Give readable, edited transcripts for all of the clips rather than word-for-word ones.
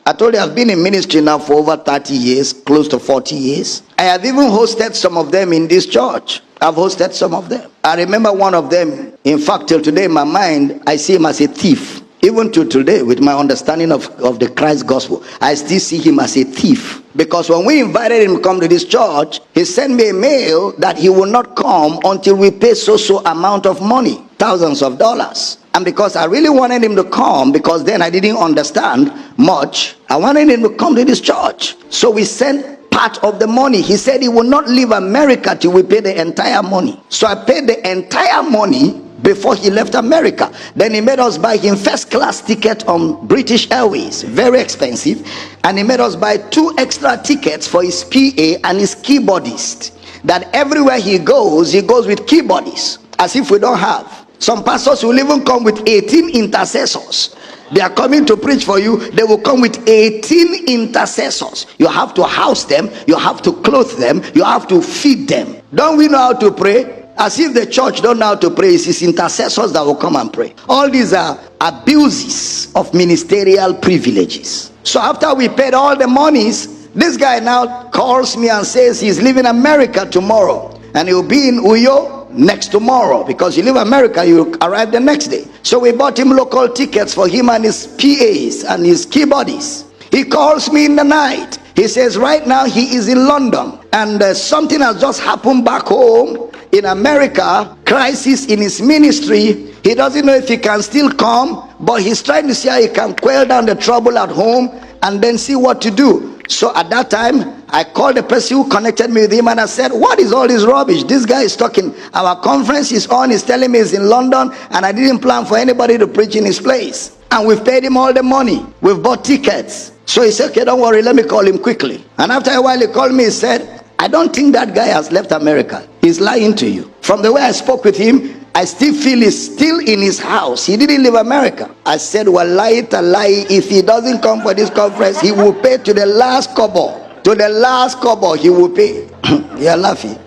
I told you I've been in ministry now for over 30 years, close to 40 years. I have even hosted some of them in this church. I've hosted some of them. I remember one of them. In fact, till today in my mind, I see him as a thief. Even to today, with my understanding of the Christ gospel, I still see him as a thief. Because when we invited him to come to this church, he sent me a mail that he will not come until we pay so amount of money, thousands of dollars. And because I really wanted him to come, because then I didn't understand much, I wanted him to come to this church. So we sent part of the money. He said he will not leave America till we pay the entire money. So I paid the entire money before he left America. Then he made us buy him first class ticket on British Airways, very expensive, and he made us buy 2 extra tickets for his PA and his keyboardist, that everywhere he goes with keyboardists, as if we don't have. Some pastors will even come with 18 intercessors. They are coming to preach for you. They will come with 18 intercessors. You have to house them, you have to clothe them, you have to feed them. Don't we know how to pray? As if the church don't know how to pray. It's intercessors that will come and pray. All these are abuses of ministerial privileges. So after we paid all the monies, this guy now calls me and says he's leaving America tomorrow, and he'll be in Uyo next tomorrow, because you leave America, you arrive the next day. So we bought him local tickets for him and his PAs and his keyboards. He calls me in the night. He says right now he is in London, and something has just happened back home in America, crisis in his ministry. He doesn't know if he can still come, but he's trying to see how he can quell down the trouble at home and then see what to do. So at that time, I called the person who connected me with him, and I said, what is all this rubbish? This guy is talking, our conference is on, he's telling me he's in London, and I didn't plan for anybody to preach in his place. And we've paid him all the money. We've bought tickets. So he said, okay, don't worry, let me call him quickly. And after a while, he called me, he said, I don't think that guy has left America. He's lying to you. From the way I spoke with him, I still feel he's still in his house. He didn't leave America. I said, wallahi talahi, if he doesn't come for this conference, he will pay to the last kobo. To the last kobo, he will pay. You're laughing.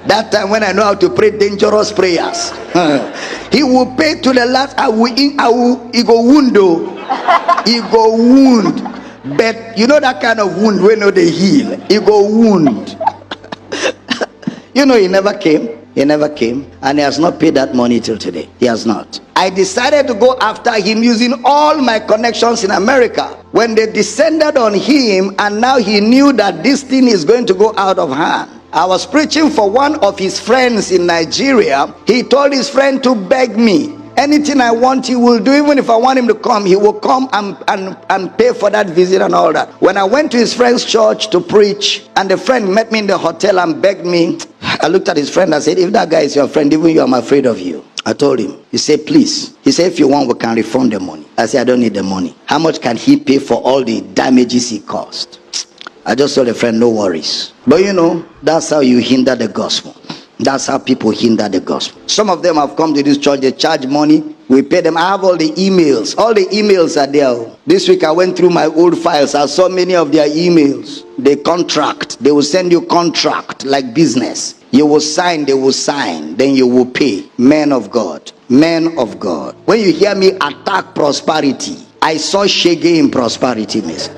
That time when I know how to pray dangerous prayers, he will pay to the last. He go wound though. He go wound. But you know that kind of wound when they heal. He go wound. You know, he never came. He never came, and he has not paid that money till today. He has not. I decided to go after him using all my connections in America. When they descended on him, and now he knew that this thing is going to go out of hand. I was preaching for one of his friends in Nigeria. He told his friend to beg me. Anything I want, he will do. Even if I want him to come, he will come and pay for that visit and all that. When I went to his friend's church to preach, and the friend met me in the hotel and begged me, I looked at his friend and said, if that guy is your friend, even you, I'm afraid of you. I told him. He said, please. He said, if you want, we can refund the money. I said, I don't need the money. How much can he pay for all the damages he caused? I just told the friend, no worries. But you know, that's how you hinder the gospel. That's how people hinder the gospel. Some of them have come to this church, they charge money, we pay them. I have all the emails. All the emails are there. This week I went through my old files. I saw many of their emails. They contract. They will send you contract like business. You will sign, they will sign, then you will pay. Men of God. Men of God. When you hear me attack prosperity, I saw shege in prosperity, miss.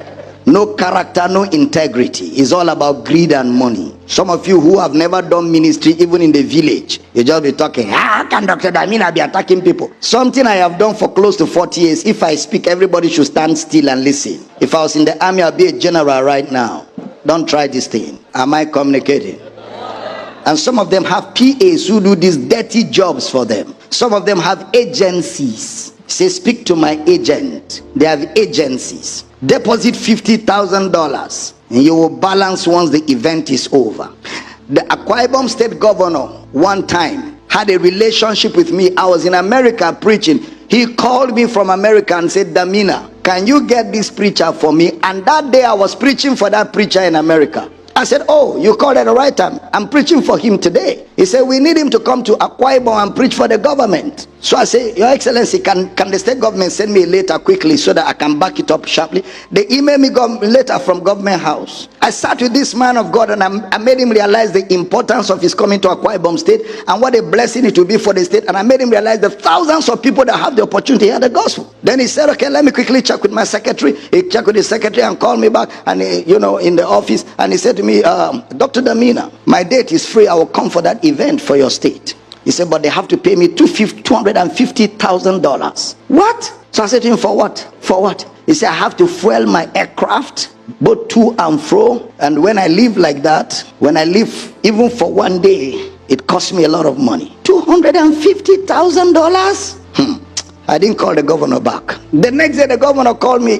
No character, no integrity. It's all about greed and money. Some of you who have never done ministry, even in the village, you just be talking, how can Dr. Damina be attacking people? Something I have done for close to 40 years. If I speak, everybody should stand still and listen. If I was in the army, I'd be a general right now. Don't try this thing. Am I communicating? And some of them have PAs who do these dirty jobs for them. Some of them have agencies. Say, speak to my agent. They have agencies. Deposit $50,000 and you will balance once the event is over. The Akwa Ibom State Governor one time had a relationship with me. I was in America preaching. He called me from America and said, Damina, can you get this preacher for me? And that day I was preaching for that preacher in America. I said, oh, you called at the right time. I'm preaching for him today. He said, we need him to come to Akwa Ibom and preach for the government. So I say, Your Excellency, can the state government send me a letter quickly so that I can back it up sharply? They emailed me a letter from Government House. I sat with this man of God and I made him realize the importance of his coming to Akwa Ibom State and what a blessing it will be for the state. And I made him realize the thousands of people that have the opportunity to hear the gospel. Then he said, okay, let me quickly check with my secretary. He checked with his secretary and called me back, and in the office, and he said to me, Dr. Damina, my date is free. I will come for that event for your state. He said, but they have to pay me $250,000. What? So I said to him, for what? For what? He said, I have to fuel my aircraft, both to and fro. And when I live like that, when I live even for one day, it costs me a lot of money. $250,000? I didn't call the governor back. The next day, the governor called me.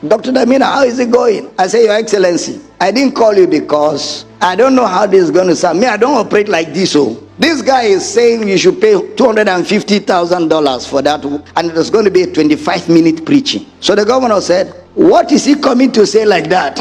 Dr. Damina, how is it going? I say, Your Excellency, I didn't call you because I don't know how this is going to sound. Me, I don't operate like this. So this guy is saying you should pay $250,000 for that, and it was going to be a 25-minute preaching. So the governor said, what is he coming to say like that?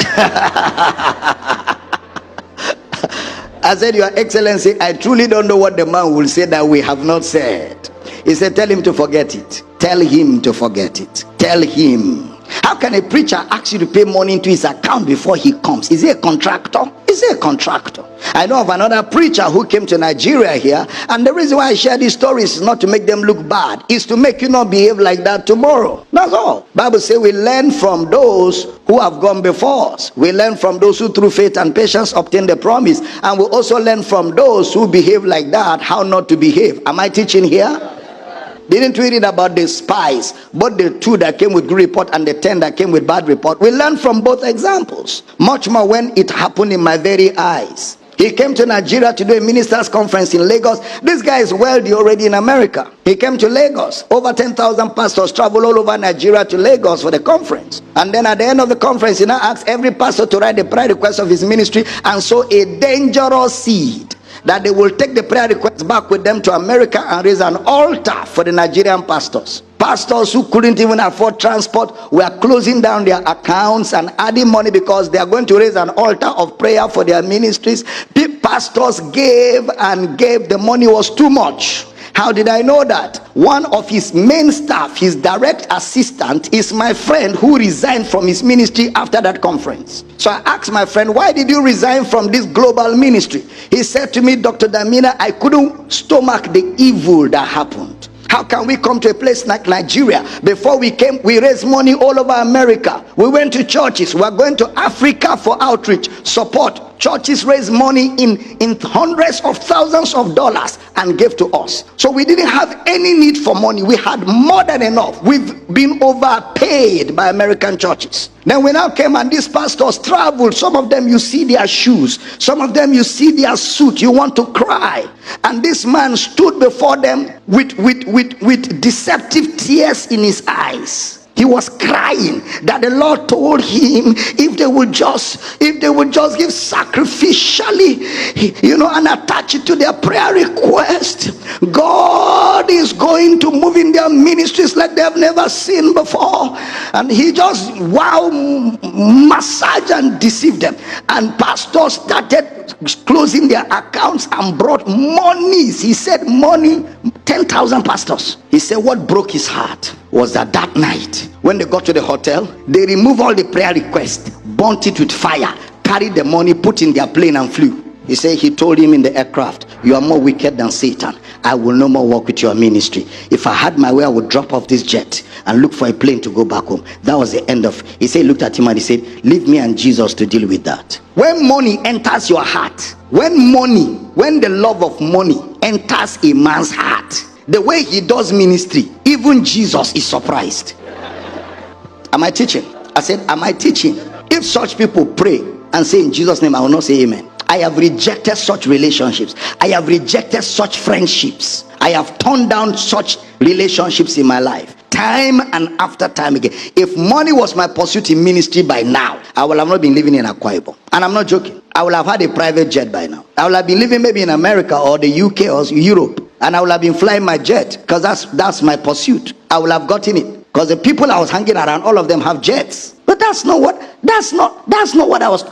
I said, Your Excellency, I truly don't know what the man will say that we have not said. He said, tell him to forget it. Tell him to forget it. Tell him. How can a preacher ask you to pay money into his account before he comes? Is he a contractor? Is he a contractor? I know of another preacher who came to Nigeria here, and the reason why I share these stories is not to make them look bad. It's to make you not behave like that tomorrow. That's all. Bible says we learn from those who have gone before us. We learn from those who through faith and patience obtain the promise. And we also learn from those who behave like that, how not to behave. Am I teaching here? Didn't we read about the spies, both the 2 that came with good report and the 10 that came with bad report? We learned from both examples. Much more when it happened in my very eyes. He came to Nigeria to do a ministers' conference in Lagos. This guy is wealthy already in America. He came to Lagos. Over 10,000 pastors travel all over Nigeria to Lagos for the conference. And then at the end of the conference, he now asked every pastor to write the prayer request of his ministry and sow a dangerous seed, that they will take the prayer requests back with them to America and raise an altar for the Nigerian pastors. Pastors who couldn't even afford transport were closing down their accounts and adding money because they are going to raise an altar of prayer for their ministries. The pastors gave and gave. The money was too much. How did I know that? One of his main staff, his direct assistant, is my friend who resigned from his ministry after that conference. So I asked my friend, why did you resign from this global ministry? He said to me, Dr. Damina, I couldn't stomach the evil that happened. How can we come to a place like Nigeria? Before we came, we raised money all over America. We went to churches. We are going to Africa for outreach, support. Churches raise money in hundreds of thousands of dollars and gave to us. So we didn't have any need for money. We had more than enough. We've been overpaid by American churches. Then we now came and these pastors traveled. Some of them you see their shoes. Some of them you see their suit. You want to cry. And this man stood before them with deceptive tears in his eyes. He was crying that the Lord told him if they would just give sacrificially, and attach it to their prayer request, God is going to move in their ministries like they've never seen before. And he just massage and deceive them. And pastors started closing their accounts and brought monies. He said money, 10,000 pastors. He said what broke his heart was that night when they got to the hotel, they removed all the prayer requests, burnt it with fire, carried the money, put in their plane and flew. He said he told him in the aircraft, you are more wicked than Satan. I will no more work with your ministry. If I had my way, I would drop off this jet and look for a plane to go back home. That was the end of. He said, looked at him and he said, leave me and Jesus to deal with that. When money enters your heart, when the love of money enters a man's heart, the way he does ministry, even Jesus is surprised. Am I teaching? I said, am I teaching? If such people pray and say in Jesus' name, I will not say amen. I have rejected such relationships. I have rejected such friendships. I have turned down such relationships in my life, time and after time again. If money was my pursuit in ministry by now, I would have not been living in Akwa Ibom. And I'm not joking. I would have had a private jet by now. I would have been living maybe in America or the UK or Europe. And I would have been flying my jet because that's my pursuit. I would have gotten it. Because the people I was hanging around, all of them have jets. But that's not what I was.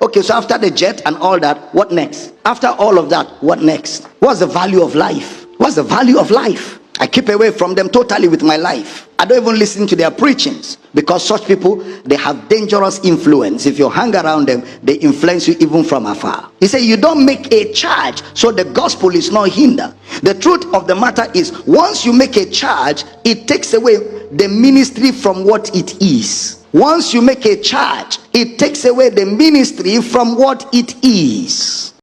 Okay, so after the jet and all that, what next? After all of that, what next? What's the value of life? What's the value of life? I keep away from them totally with my life. I don't even listen to their preachings, because such people, they have dangerous influence. If you hang around them, they influence you even from afar. He said, you don't make a charge, so the gospel is not hindered. The truth of the matter is, once you make a charge, it takes away the ministry from what it is. Once you make a charge, it takes away the ministry from what it is.